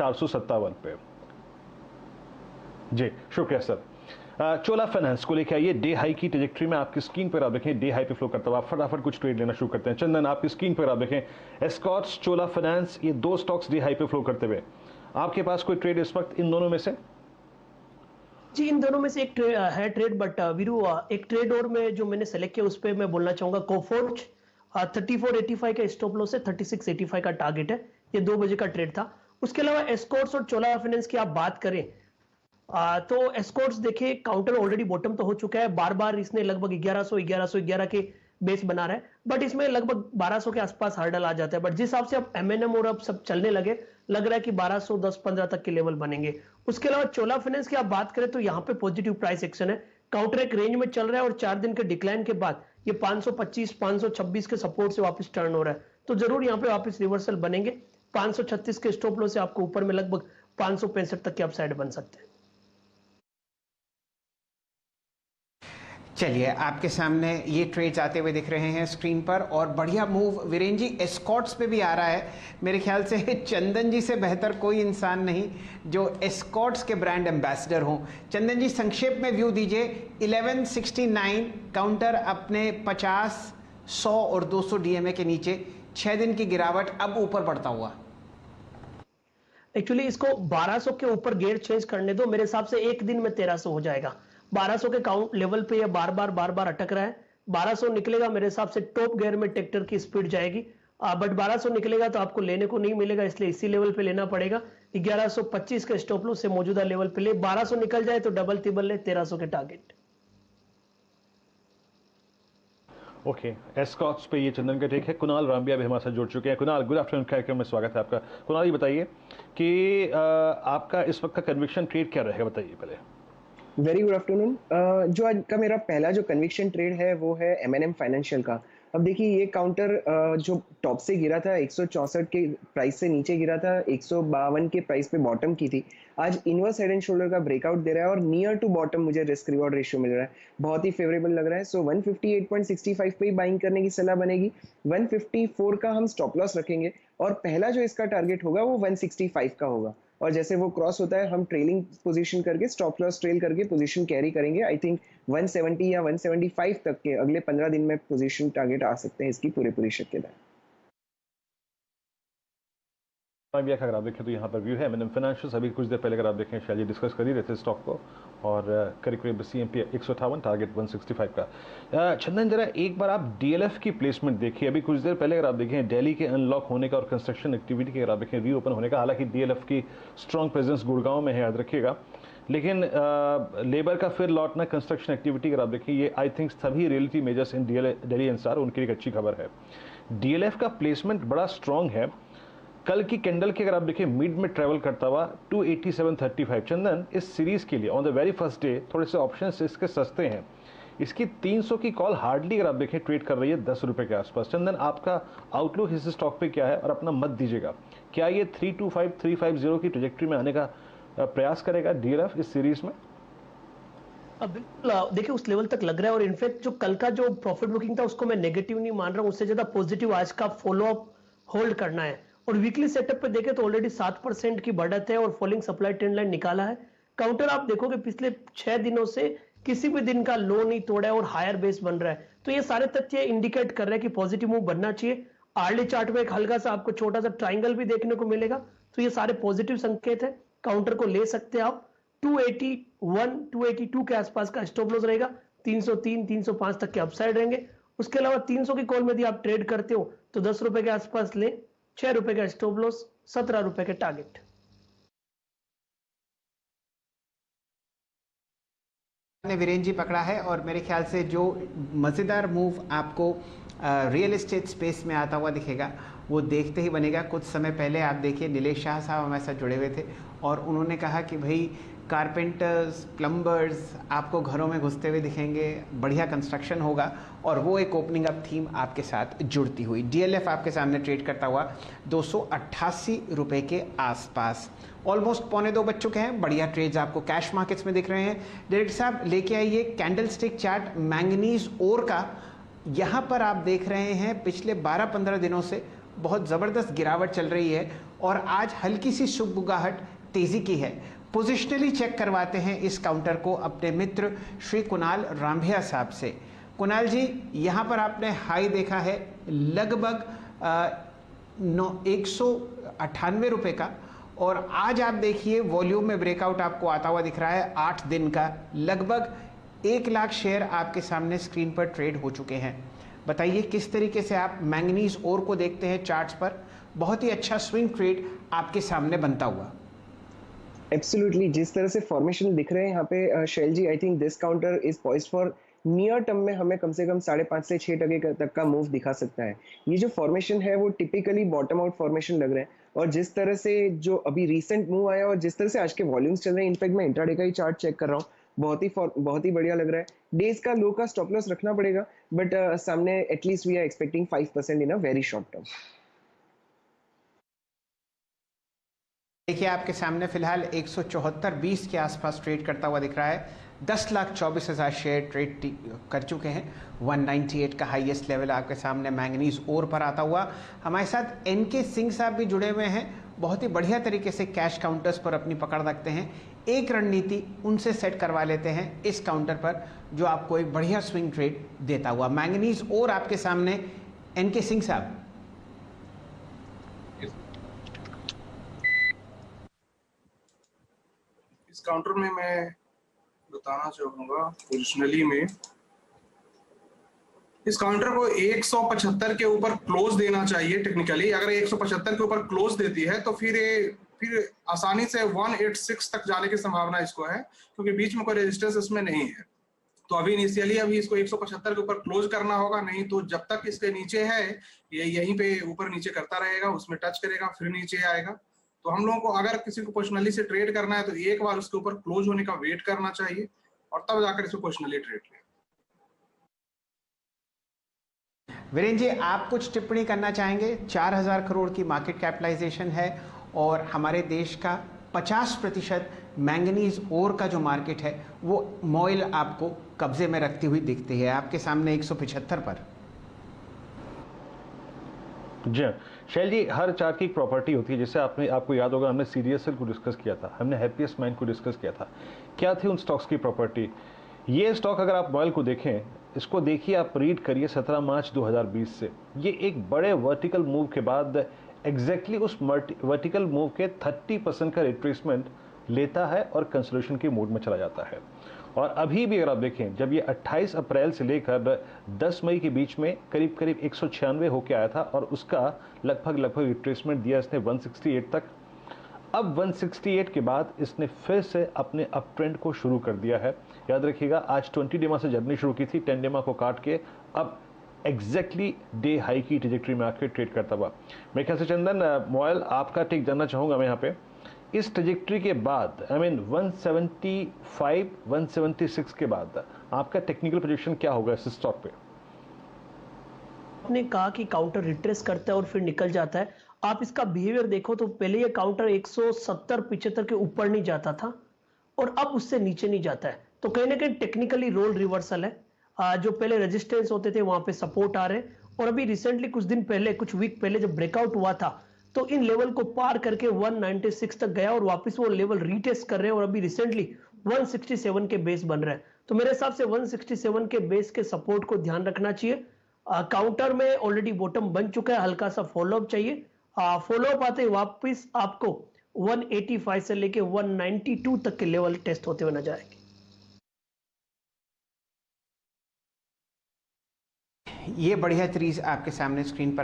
457 पे। जी शुक्रिया सर। चोला फाइनेंस को लेकर आइए, डे हाई की ट्रैजेक्टरी में आपकी स्क्रीन पर आप देखें, डे हाई पे फ्लो करता हुआ आप फटाफट कुछ ट्रेड लेना शुरू करते हैं। चंदन आपकी स्क्रीन पर आप देखें, एस्कॉर्ट्स, चोला फाइनेंस, ये दो स्टॉक्स डे हाई पे फ्लो करते हुए, आपके पास कोई ट्रेड इस वक्त इन दोनों में से? जी इन दोनों में से एक है ट्रेड, बट वीरू एक ट्रेड और में जो मैंने सेलेक्ट किया उस पर मैं बोलना चाहूंगा। कोफोर्ज 3485 का स्टॉप लॉस है, 3685 का टारगेट है, ये 2 बजे का ट्रेड था। उसके अलावा एस्कॉर्ट्स और चोला फाइनेंस की आप बात करें तो एस्कॉर्ट्स देखिए काउंटर ऑलरेडी बॉटम तो हो चुका है, बार बार इसने लगभग 1111 के बेस बना रहा है, बट इसमें लगभग 1200 के आसपास हर्डल आ जाता है। बट जिस हिसाब से अब एमएनएम और अब सब चलने लगे, लग रहा है कि 1210-15 तक के लेवल बनेंगे। उसके अलावा चोला फाइनेंस की आप बात करें तो यहाँ पे पॉजिटिव प्राइस एक्शन है, काउंटर एक रेंज में चल रहा है और 4 दिन के डिक्लाइन के बाद ये 525-526 के सपोर्ट से वापस टर्न हो रहा है, तो जरूर यहाँ पे वापस रिवर्सल बनेंगे। 536 के स्टॉप लॉस से आपको ऊपर में लगभग 565 तक के अपसाइड बन सकते हैं। चलिए आपके सामने ये ट्रेड्स आते हुए दिख रहे हैं स्क्रीन पर, और बढ़िया मूव वीरेन जी एस्कॉर्ट्स पे भी आ रहा है। मेरे ख्याल से चंदन जी से बेहतर कोई इंसान नहीं जो एस्कॉर्ट्स के ब्रांड एम्बेसडर हों। चंदन जी संक्षेप में व्यू दीजिए। 1169 काउंटर अपने 50, 100 और 200 डीएमए के नीचे, 6 दिन की गिरावट, अब ऊपर बढ़ता हुआ। एक्चुअली इसको 1200 के ऊपर गेयर चेंज करने दो, मेरे हिसाब से एक दिन में 1300 हो जाएगा। 1200 के काउंट लेवल पे ये बार बार अटक रहा है। 1200 निकलेगा मेरे हिसाब से टॉप गियर में ट्रैक्टर की स्पीड जाएगी, बट 1200 निकलेगा तो आपको लेने को नहीं मिलेगा, इसलिए इसी लेवल पे लेना पड़ेगा। 1125 का स्टॉप लॉस से मौजूदा लेवल पे ले, 1200 निकल जाए तो डबल तिबल ले 1300 के टारगेट। ओके, एस्कॉर्ट्स पे ये चंदन का टेक है। कुणाल रामबिया भी हमारे साथ जुड़ चुके हैं। कुणाल, गुड आफ्टरनून कार्यक्रम में स्वागत है आपका। कुणाल ये बताइए कि आपका इस वक्त का कन्विक्शन ट्रेड क्या रहेगा, बताइए पहले। Very good afternoon. जो आज का मेरा पहला जो कन्विक्शन ट्रेड है वो है एमएनएम फाइनेंशियल का। अब देखिए ये काउंटर जो टॉप से गिरा था 164 के प्राइस से नीचे गिरा था, 152 के प्राइस पे बॉटम की थी, आज इनवर्स हेड एंड शोल्डर का ब्रेकआउट दे रहा है और नियर टू बॉटम मुझे रिस्क रिवॉर्ड रेशियो मिल रहा है, बहुत ही फेवरेबल लग रहा है। सो 158.65 पे ही बाइंग करने की सलाह बनेगी। 154 का हम स्टॉप लॉस रखेंगे और पहला जो इसका टारगेट होगा वो 165 का होगा, और जैसे वो क्रॉस होता है हम ट्रेलिंग पोजीशन करके स्टॉप लॉस ट्रेल करके पोजीशन कैरी करेंगे। आई थिंक 170 या 175 तक के अगले 15 दिन में पोजीशन टारगेट आ सकते हैं, इसकी पूरी शक्यता है। अगर आप देखें तो यहाँ पर व्यू है एमएनएम फाइनेंशियल। अभी कुछ देर पहले अगर आप देखें शायद ये डिस्कस कर ही रहे थे स्टॉक को, और करीब सीएमपी 158, टारगेट 165 का। चंदन जरा एक बार आप डीएलएफ की प्लेसमेंट देखिए। अभी कुछ देर पहले अगर आप देखें दिल्ली के अनलॉक होने का और कंस्ट्रक्शन एक्टिविटी के अगर आप देखें रीओपन होने का, हालांकि डीएलएफ की स्ट्रॉन्ग प्रेजेंस गुड़गांव में है, याद रखिएगा, लेकिन लेबर का फिर लौटना, कंस्ट्रक्शन एक्टिविटी अगर आप देखें, ये आई थिंक सभी reality measures in Delhi NCR उनकी एक अच्छी खबर है। डीएलएफ का प्लेसमेंट बड़ा स्ट्रॉन्ग है। कल की कैंडल के अगर आप देखें मिड में ट्रेवल करता हुआ 287.35। चंदन इस सीरीज के लिए on the very first day थोड़े से ऑप्शंस इसके सस्ते हैं। इसकी 300 की कॉल हार्डली अगर आप देखें ट्रेड कर रही है 10 रुपए के आसपास। चंदन आपका आउटलुक इस स्टॉक पे क्या है और अपना मत दीजिएगा, क्या ये 325-350 की ट्रैजेक्टरी में आने का प्रयास करेगा डीएलएफ इस सीरीज में? बिल्कुल, देखिए उस लेवल तक लग रहा है, और इनफैक्ट जो कल का जो प्रॉफिट बुकिंग था उसको मैं नेगेटिव नहीं मान रहा हूं, उससे ज्यादा पॉजिटिव आज का फॉलो अप होल्ड करना है। और वीकली सेटअप पे देखें तो ऑलरेडी 7% की बढ़त है और फॉलिंग सप्लाई ट्रेंड लाइन निकाला है। काउंटर आप देखोगे पिछले 6 दिनों से किसी भी दिन का लो नहीं तोड़ा है और हायर बेस बन रहा है, तो ये सारे तथ्य इंडिकेट कर रहे हैं कि पॉजिटिव मूव बनना चाहिए। आर्ली चार्ट में एक हल्का सा आपको छोटा सा ट्राइंगल भी देखने को मिलेगा, तो ये सारे पॉजिटिव संकेत है। काउंटर को ले सकते हैं आप। 281-282 के आसपास का स्टॉप लॉस रहेगा, 303-305 तक के अपसाइड रहेंगे। उसके अलावा 300 की कॉल में यदि आप ट्रेड करते हो तो 10 रुपए के आसपास ले, 6 रुपए का स्टॉप लॉस, 17 रुपए के टारगेट। ने वीरेन जी पकड़ा है, और मेरे ख्याल से जो मज़ेदार मूव आपको रियल एस्टेट स्पेस में आता हुआ दिखेगा वो देखते ही बनेगा। कुछ समय पहले आप देखिए नीलेश शाह साहब हमारे साथ जुड़े हुए थे और उन्होंने कहा कि भाई कारपेंटर्स, प्लम्बर्स आपको घरों में घुसते हुए दिखेंगे, बढ़िया कंस्ट्रक्शन होगा, और वो एक ओपनिंग अप थीम आपके साथ जुड़ती हुई। डीएलएफ आपके सामने ट्रेड करता हुआ 288 रुपये के आसपास, ऑलमोस्ट 1:45 बज चुके हैं। बढ़िया ट्रेड्स आपको कैश मार्केट्स में दिख रहे हैं। डायरेक्टर साहब लेके आइए कैंडल स्टिक चार्ट मैंगनीज ओर का। यहाँ पर आप देख रहे हैं पिछले 12-15 दिनों से बहुत ज़बरदस्त गिरावट चल रही है और आज हल्की सी सुगबुगाहट तेजी की है। पोजिशनली चेक करवाते हैं इस काउंटर को अपने मित्र श्री कुणाल रामभिया साहब से। कुणाल जी, यहाँ पर आपने हाई देखा है लगभग 198 रुपये का, और आज आप देखिए वॉल्यूम में ब्रेकआउट आपको आता हुआ दिख रहा है 8 दिन का। लगभग 1 लाख शेयर आपके सामने स्क्रीन पर ट्रेड हो चुके हैं। बताइए किस तरीके से आप मैंगनीज ओर को देखते हैं चार्ट्स पर? बहुत ही अच्छा स्विंग ट्रेड आपके सामने बनता हुआ। एब्सोल्युटली, जिस तरह से फॉर्मेशन दिख रहे हैं यहाँ पे Shail ji, I think this counter is poised for near term में हमें कम से कम 5.5 से 6% तक का मूव दिखा सकता है। ये जो फॉर्मेशन है वो टिपिकली बॉटम आउट फॉर्मेशन लग रहा है, और जिस तरह से जो अभी रिसेंट मूव आया और जिस तरह से आज के वॉल्यूम्स चल रहे हैं, इनफैक्ट मैं इंट्राडे का ही चार्ट चेक कर रहा हूँ, बहुत ही बढ़िया लग रहा है। डेज का लो का स्टॉप लॉस रखना पड़ेगा, बट सामने at least we are expecting 5% in a very short term. देखिए आपके सामने फिलहाल 174.20 के आसपास ट्रेड करता हुआ दिख रहा है। 10,24,000 शेयर ट्रेड कर चुके हैं। 198 का हाईएस्ट लेवल आपके सामने मैंगनीज ओर पर आता हुआ। हमारे साथ एनके सिंह साहब भी जुड़े हुए हैं, बहुत ही बढ़िया तरीके से कैश काउंटर्स पर अपनी पकड़ रखते हैं। एक रणनीति उनसे सेट करवा लेते हैं इस काउंटर पर, जो आपको एक बढ़िया स्विंग ट्रेड देता हुआ। मैंगनीज ओर आपके सामने एनके सिंह साहब। इस काउंटर में मैं बताना चाहूंगा पोजिशनली में इस काउंटर को 175 के ऊपर क्लोज देना चाहिए। टेक्निकली अगर 175 के ऊपर क्लोज देती है तो फिर आसानी से 186 तक जाने की संभावना इसको है, क्योंकि बीच में कोई रेजिस्टेंस इसमें नहीं है। तो अभी इनिशियली इसको 175 के ऊपर क्लोज करना होगा, नहीं तो जब तक इसके नीचे है ये यहीं पे ऊपर नीचे करता रहेगा, उसमें टच करेगा फिर नीचे आएगा। तो हम लोगों को अगर किसी को पोजिशनली से ट्रेड करना है तो एक बार उसके ऊपर क्लोज होने का वेट करना चाहिए और तब जाकर इसको पोजिशनली ट्रेड लें। वीरेंद्र जी, आप कुछ टिप्पणी करना चाहेंगे? 4,000 करोड़ की मार्केट कैपिटलाइजेशन है और हमारे देश का 50% मैंगनीज ओर का जो मार्केट है वो मॉइल आपको कब्जे में रखती हुई दिखती है आपके सामने 175 पर। जी शैल जी, हर चार्ट की एक प्रॉपर्टी होती है। जैसे आपको याद होगा हमने सीरियसल को डिस्कस किया था, हमने हैप्पीएस्ट माइंड को डिस्कस किया था। क्या थी उन स्टॉक्स की प्रॉपर्टी? ये स्टॉक अगर आप मॉइल को देखें, इसको देखिए, आप रीड करिए 17 मार्च 2020 से। ये एक बड़े वर्टिकल मूव के बाद एग्जैक्टली उस वर्टिकल मूव के 30% का रिट्रेसमेंट लेता है और कंसोलिडेशन के मूड में चला जाता है। और अभी भी अगर आप देखें, जब ये 28 अप्रैल से लेकर 10 मई के बीच में करीब 196 होके आया था और उसका लगभग रिट्रेसमेंट दिया इसने 168 तक। अब 168 के बाद इसने फिर से अपने अप ट्रेंड को शुरू कर दिया है। याद रखिएगा, आज 20 डेमा से जर्नी शुरू की थी, 10 डेमा को काट के अब एग्जैक्टली डे हाई की ट्रेजेक्टरी में आके ट्रेड करता हुआ। मेरे ख्याल से चंदन मॉयल, आपका टेक जानना चाहूँगा मैं यहाँ पे। इस ट्रेजेक्टरी के बाद 175, 176 के बाद आपका टेक्निकल पोजीशन क्या होगा इस स्टॉक पे? आपने कहा कि काउंटर रिट्रेस करता है और फिर निकल जाता है। आप इसका बिहेवियर देखो तो पहले ये काउंटर 170-75 के ऊपर नहीं जाता था और अब उससे नीचे नहीं जाता है, तो कहीं ना कहीं टेक्निकली रोल रिवर्सल है। जो पहले रेजिस्टेंस होते थे वहां पे सपोर्ट आ रहे हैं, और अभी रिसेंटली कुछ दिन पहले, कुछ वीक पहले जब ब्रेकआउट हुआ था तो इन लेवल को पार करके 196 तक गया और वापस वो लेवल रीटेस्ट कर रहे हैं और अभी रिसेंटली 167 के बेस बन रहा है। तो मेरे हिसाब से 167 के बेस के सपोर्ट को ध्यान रखना चाहिए। काउंटर में ऑलरेडी बॉटम बन चुका है, हल्का सा फॉलोअप चाहिए। फॉलोअप आते ही वापस आपको 185 से लेके 192 तक के लेवल टेस्ट होते हुए नजर आएंगे। ये बढ़िया चीज आपके सामने स्क्रीन पर